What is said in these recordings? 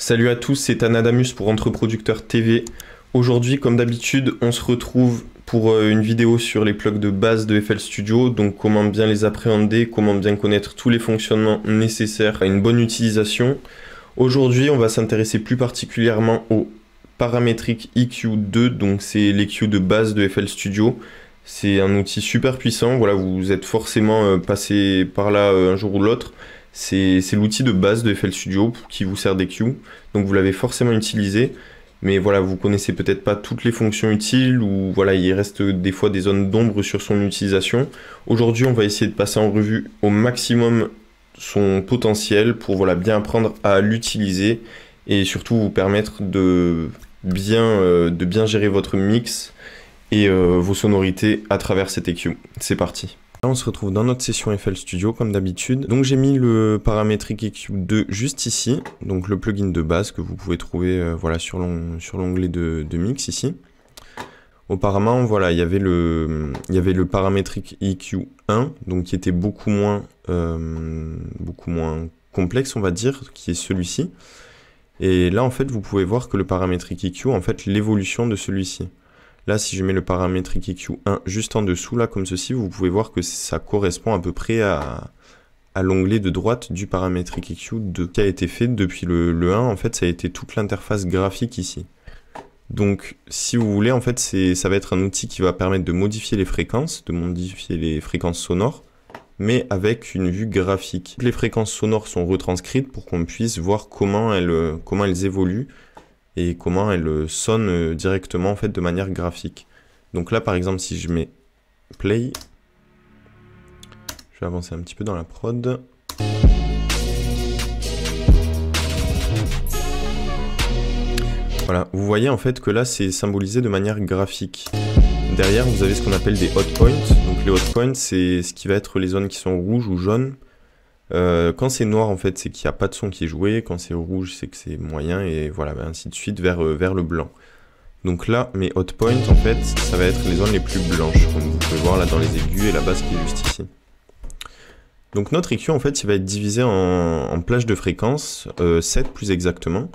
Salut à tous, c'est Anadamus pour Entreproducteur TV. Aujourd'hui, comme d'habitude, on se retrouve pour une vidéo sur les plugs de base de FL Studio, donc comment bien les appréhender, comment bien connaître tous les fonctionnements nécessaires à une bonne utilisation. Aujourd'hui, on va s'intéresser plus particulièrement au paramétrique EQ2, donc c'est l'EQ de base de FL Studio. C'est un outil super puissant, voilà, vous êtes forcément passé par là un jour ou l'autre. C'est l'outil de base de FL Studio qui vous sert d'EQ, donc vous l'avez forcément utilisé, mais voilà, vous connaissez peut-être pas toutes les fonctions utiles, ou voilà, il reste des fois des zones d'ombre sur son utilisation. Aujourd'hui, on va essayer de passer en revue au maximum son potentiel pour voilà, bien apprendre à l'utiliser et surtout vous permettre de bien gérer votre mix et vos sonorités à travers cet EQ. C'est parti. Là, on se retrouve dans notre session FL Studio comme d'habitude. Donc j'ai mis le paramétrique EQ2 juste ici, donc le plugin de base que vous pouvez trouver voilà, sur l'onglet de mix ici. Auparavant, voilà, il y avait le paramétrique EQ1, donc qui était beaucoup moins complexe, on va dire, qui est celui-ci. Et là, en fait, vous pouvez voir que le paramétrique EQ, en fait, l'évolution de celui-ci. Là, si je mets le paramétrique EQ1 juste en dessous, là, comme ceci, vous pouvez voir que ça correspond à peu près à l'onglet de droite du paramétrique EQ2. Ce qui a été fait depuis le 1, en fait, ça a été toute l'interface graphique ici. Donc, si vous voulez, en fait, ça va être un outil qui va permettre de modifier les fréquences sonores, mais avec une vue graphique. Toutes les fréquences sonores sont retranscrites pour qu'on puisse voir comment elles évoluent et comment elles sonnent directement en fait de manière graphique. Donc là par exemple si je mets play, je vais avancer un petit peu dans la prod. Voilà, vous voyez en fait que là c'est symbolisé de manière graphique. Derrière vous avez ce qu'on appelle des hot points. Donc les hot points c'est ce qui va être les zones qui sont rouges ou jaunes. Quand c'est noir en fait c'est qu'il n'y a pas de son qui est joué, quand c'est rouge c'est que c'est moyen et voilà ainsi de suite vers le blanc. Donc là mes hot points en fait ça va être les zones les plus blanches comme vous pouvez voir là dans les aigus et la basse qui est juste ici. Donc notre EQ en fait il va être divisé en plages de fréquences, 7 plus exactement.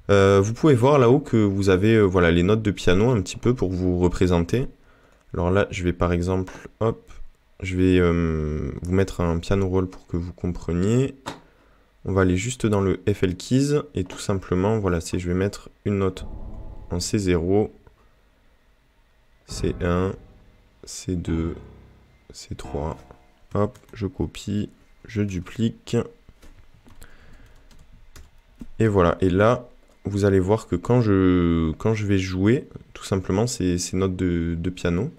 Vous pouvez voir là-haut que vous avez voilà, les notes de piano un petit peu pour vous représenter. Alors là je vais par exemple hop, je vais vous mettre un piano roll pour que vous compreniez. On va aller juste dans le FL Keys et tout simplement, voilà, je vais mettre une note en C0, C1, C2, C3. Hop, je copie, je duplique. Et voilà, et là, vous allez voir que quand je vais jouer, tout simplement, ces notes de piano,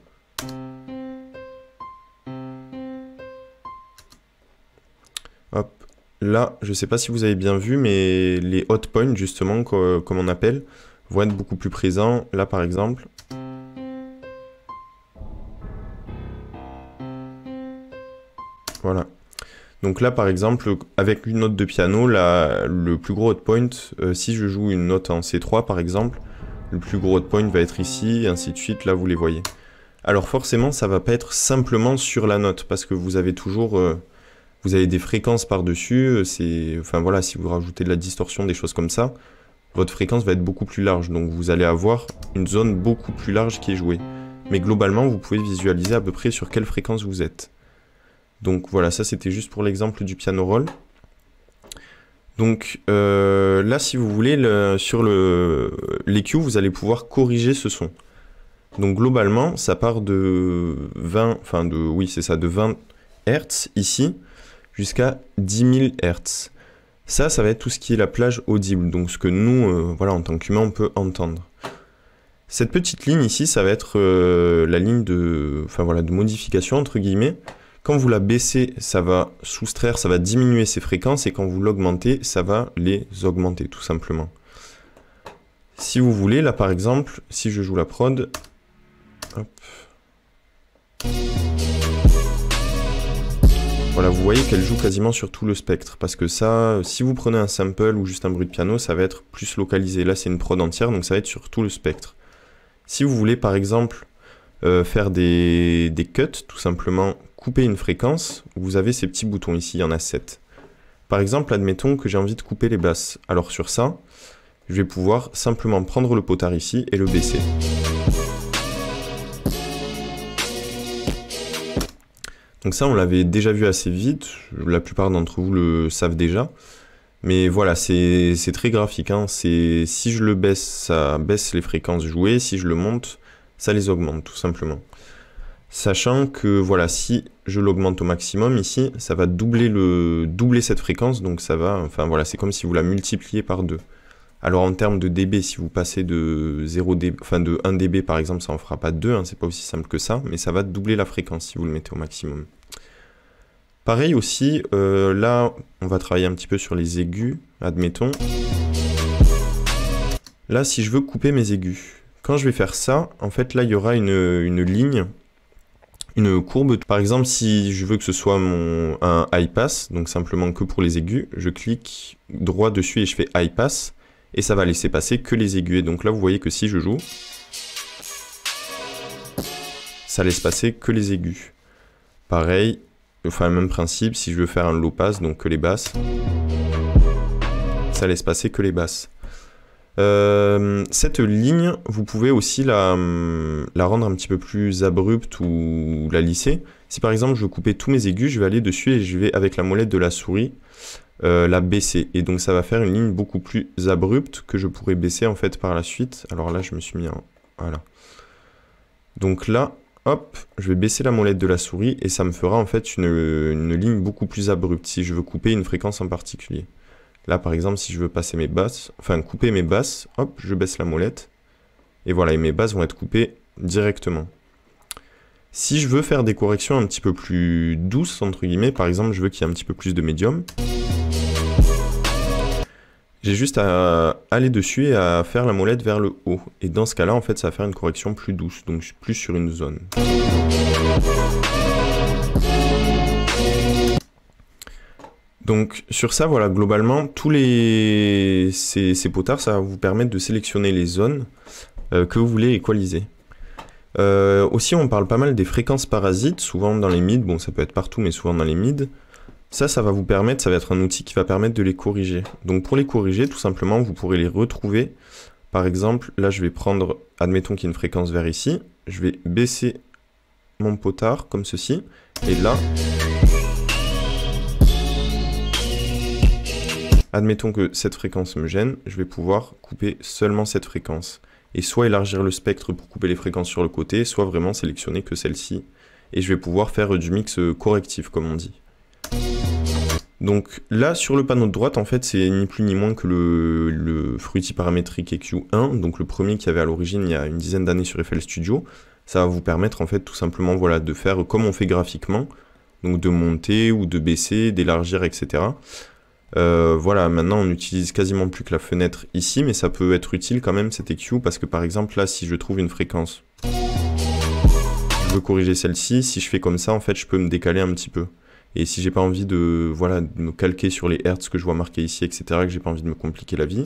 hop, là, je ne sais pas si vous avez bien vu, mais les hot points, justement, comme on appelle, vont être beaucoup plus présents. Là, par exemple. Voilà. Donc là, par exemple, avec une note de piano, le plus gros hot point, si je joue une note en C3, par exemple, le plus gros hot point va être ici, et ainsi de suite. Là, vous les voyez. Alors forcément, ça ne va pas être simplement sur la note, parce que vous avez toujours... vous avez des fréquences par-dessus, enfin voilà, si vous rajoutez de la distorsion, des choses comme ça, votre fréquence va être beaucoup plus large. Donc vous allez avoir une zone beaucoup plus large qui est jouée. Mais globalement, vous pouvez visualiser à peu près sur quelle fréquence vous êtes. Donc voilà, ça c'était juste pour l'exemple du piano roll. Donc là, si vous voulez, sur l'EQ, vous allez pouvoir corriger ce son. Donc globalement, ça part de 20, enfin oui c'est ça, de 20 Hz ici, jusqu'à 10 000 Hz. Ça va être tout ce qui est la plage audible, donc ce que nous, voilà, en tant qu'humains, on peut entendre. Cette petite ligne ici, ça va être la ligne enfin, voilà, de modification, entre guillemets. Quand vous la baissez, ça va soustraire, ça va diminuer ces fréquences, et quand vous l'augmentez, ça va les augmenter, tout simplement. Si vous voulez, là par exemple, si je joue la prod, hop. Voilà, vous voyez qu'elle joue quasiment sur tout le spectre, parce que ça, si vous prenez un sample ou juste un bruit de piano, ça va être plus localisé. Là, c'est une prod entière, donc ça va être sur tout le spectre. Si vous voulez, par exemple, faire des cuts, tout simplement couper une fréquence, vous avez ces petits boutons ici, il y en a 7. Par exemple, admettons que j'ai envie de couper les basses. Alors sur ça, je vais pouvoir simplement prendre le potard ici et le baisser. Donc ça, on l'avait déjà vu assez vite, la plupart d'entre vous le savent déjà. Mais voilà, c'est très graphique, hein. Si je le baisse, ça baisse les fréquences jouées, si je le monte, ça les augmente tout simplement. Sachant que voilà, si je l'augmente au maximum ici, ça va doubler cette fréquence, donc ça va, enfin voilà, c'est comme si vous la multipliez par 2. Alors en termes de dB, si vous passez de 0 dB, enfin de 1 dB par exemple, ça en fera pas 2, hein, c'est pas aussi simple que ça, mais ça va doubler la fréquence si vous le mettez au maximum. Pareil aussi, là on va travailler un petit peu sur les aigus, admettons. Là si je veux couper mes aigus, quand je vais faire ça, en fait là il y aura une ligne, une courbe. Par exemple si je veux que ce soit un high pass, donc simplement que pour les aigus, je clique droit dessus et je fais high pass. Et ça va laisser passer que les aigus. Et donc là, vous voyez que si je joue, ça laisse passer que les aigus. Pareil, enfin même principe, si je veux faire un low pass, donc que les basses, ça laisse passer que les basses. Cette ligne, vous pouvez aussi la rendre un petit peu plus abrupte ou la lisser. Si par exemple je veux couper tous mes aigus, je vais aller dessus et je vais avec la molette de la souris la baisser, et donc ça va faire une ligne beaucoup plus abrupte que je pourrais baisser en fait par la suite. Alors là je me suis mis en... voilà. Donc là, hop, je vais baisser la molette de la souris et ça me fera en fait une ligne beaucoup plus abrupte si je veux couper une fréquence en particulier. Là par exemple si je veux passer mes basses, enfin couper mes basses, hop, je baisse la molette et voilà, et mes basses vont être coupées directement. Si je veux faire des corrections un petit peu plus douces entre guillemets, par exemple je veux qu'il y ait un petit peu plus de médium, j'ai juste à aller dessus et à faire la molette vers le haut. Et dans ce cas-là, en fait, ça va faire une correction plus douce, donc plus sur une zone. Donc sur ça, voilà, globalement, tous ces potards, ça va vous permettre de sélectionner les zones que vous voulez équaliser. Aussi, on parle pas mal des fréquences parasites, souvent dans les mids, bon ça peut être partout, mais souvent dans les mids. Ça va vous permettre, ça va être un outil qui va permettre de les corriger. Donc pour les corriger, tout simplement, vous pourrez les retrouver. Par exemple, là je vais prendre, admettons qu'il y a une fréquence vers ici, je vais baisser mon potard comme ceci, et là, admettons que cette fréquence me gêne, je vais pouvoir couper seulement cette fréquence. Et soit élargir le spectre pour couper les fréquences sur le côté, soit vraiment sélectionner que celle-ci. Et je vais pouvoir faire du mix correctif, comme on dit. Donc là, sur le panneau de droite, en fait, c'est ni plus ni moins que le Fruity Parametric EQ1, donc le premier qui avait à l'origine il y a une dizaine d'années sur FL Studio. Ça va vous permettre, en fait, tout simplement, voilà, de faire comme on fait graphiquement, donc de monter ou de baisser, d'élargir, etc. Voilà, maintenant, on n'utilise quasiment plus que la fenêtre ici, mais ça peut être utile quand même, cet EQ, parce que par exemple, là, si je trouve une fréquence, je veux corriger celle-ci, si je fais comme ça, en fait, je peux me décaler un petit peu. Et si j'ai pas envie de, voilà, de me calquer sur les hertz que je vois marqués ici, etc., que j'ai pas envie de me compliquer la vie,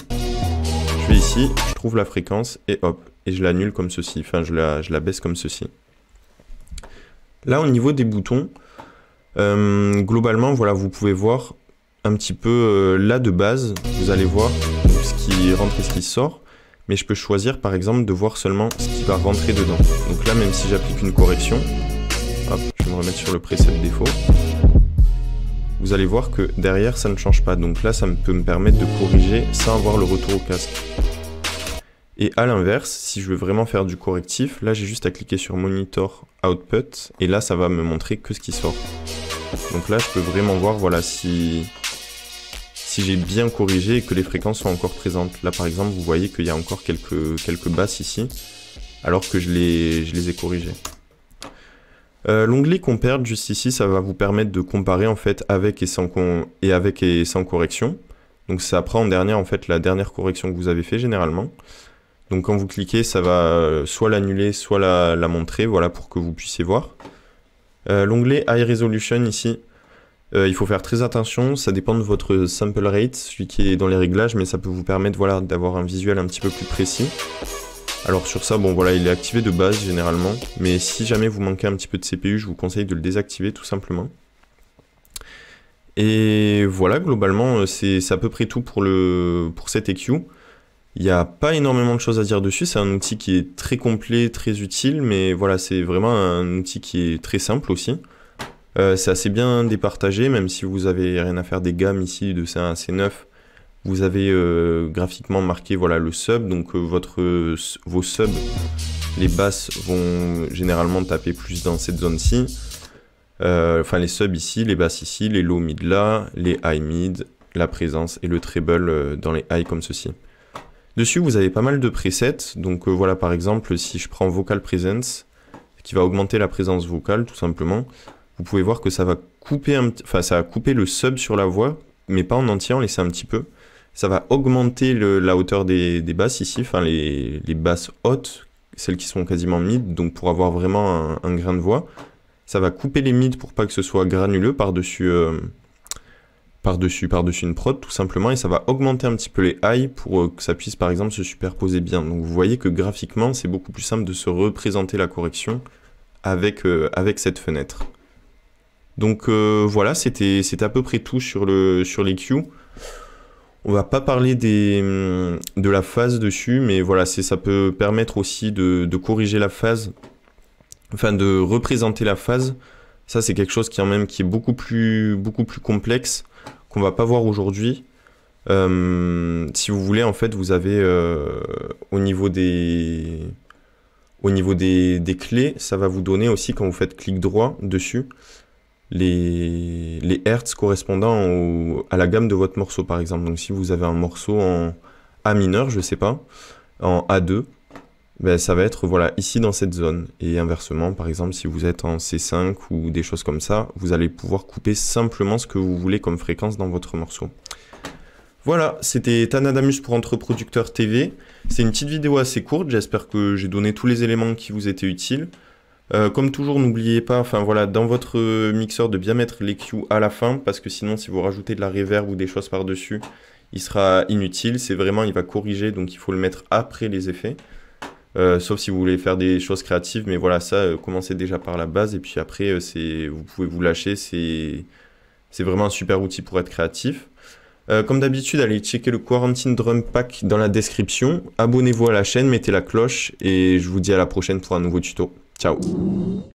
je vais ici, je trouve la fréquence, et hop, et je l'annule comme ceci, enfin je la baisse comme ceci. Là, au niveau des boutons, globalement, voilà, vous pouvez voir un petit peu là de base, vous allez voir donc, ce qui rentre et ce qui sort, mais je peux choisir par exemple de voir seulement ce qui va rentrer dedans. Donc là, même si j'applique une correction, hop, je vais me remettre sur le preset défaut. Vous allez voir que derrière ça ne change pas, donc là ça peut me permettre de corriger sans avoir le retour au casque. Et à l'inverse, si je veux vraiment faire du correctif, là j'ai juste à cliquer sur Monitor Output, et là ça va me montrer que ce qui sort. Donc là je peux vraiment voir, voilà, si j'ai bien corrigé et que les fréquences sont encore présentes. Là par exemple vous voyez qu'il y a encore quelques basses ici, alors que je les ai corrigées. L'onglet Compare juste ici, ça va vous permettre de comparer en fait avec et sans correction. Donc ça prend en dernière en fait la dernière correction que vous avez fait généralement. Donc quand vous cliquez, ça va soit l'annuler, soit la montrer, voilà, pour que vous puissiez voir. L'onglet High Resolution ici, il faut faire très attention, ça dépend de votre sample rate, celui qui est dans les réglages, mais ça peut vous permettre, voilà, d'avoir un visuel un petit peu plus précis. Alors sur ça, bon voilà, il est activé de base généralement, mais si jamais vous manquez un petit peu de CPU, je vous conseille de le désactiver tout simplement. Et voilà, globalement, c'est à peu près tout pour cet EQ. Il n'y a pas énormément de choses à dire dessus, c'est un outil qui est très complet, très utile, mais voilà, c'est vraiment un outil qui est très simple aussi. C'est assez bien départagé, même si vous avez rien à faire des gammes ici de C1 à C9. Vous avez graphiquement marqué voilà, le sub, donc vos subs, les basses vont généralement taper plus dans cette zone-ci. Enfin les subs ici, les basses ici, les low mid là, les high mid, la présence et le treble dans les high comme ceci. Dessus vous avez pas mal de presets, donc voilà par exemple si je prends vocal presence, qui va augmenter la présence vocale tout simplement, vous pouvez voir que ça va couper ça va couper le sub sur la voix, mais pas en entier, en laisser un petit peu. Ça va augmenter la hauteur des basses ici, enfin les basses hautes, celles qui sont quasiment mid, donc pour avoir vraiment un grain de voix. Ça va couper les mids pour pas que ce soit granuleux par-dessus une prod tout simplement, et ça va augmenter un petit peu les highs pour que ça puisse par exemple se superposer bien. Donc vous voyez que graphiquement c'est beaucoup plus simple de se représenter la correction avec cette fenêtre. Donc voilà, c'était à peu près tout sur l'EQ. On va pas parler de la phase dessus, mais voilà, ça peut permettre aussi de corriger la phase, enfin de représenter la phase. Ça c'est quelque chose qui est beaucoup plus complexe, qu'on va pas voir aujourd'hui. Si vous voulez, en fait, vous avez au niveau des clés, ça va vous donner aussi, quand vous faites clic droit dessus, les hertz correspondant à la gamme de votre morceau par exemple. Donc si vous avez un morceau en A mineur, je sais pas, en A2, ben, ça va être voilà, ici dans cette zone. Et inversement, par exemple, si vous êtes en C5 ou des choses comme ça, vous allez pouvoir couper simplement ce que vous voulez comme fréquence dans votre morceau. Voilà, c'était Tanadamus pour Entre Producteurs TV. C'est une petite vidéo assez courte, j'espère que j'ai donné tous les éléments qui vous étaient utiles. Comme toujours, n'oubliez pas, enfin voilà, dans votre mixeur de bien mettre l'EQ à la fin, parce que sinon, si vous rajoutez de la reverb ou des choses par-dessus, il sera inutile. C'est vraiment, il va corriger, donc il faut le mettre après les effets. Sauf si vous voulez faire des choses créatives, mais voilà, ça, commencez déjà par la base, et puis après, vous pouvez vous lâcher, c'est vraiment un super outil pour être créatif. Comme d'habitude, allez checker le Quarantine Drum Pack dans la description. Abonnez-vous à la chaîne, mettez la cloche, et je vous dis à la prochaine pour un nouveau tuto. Ciao!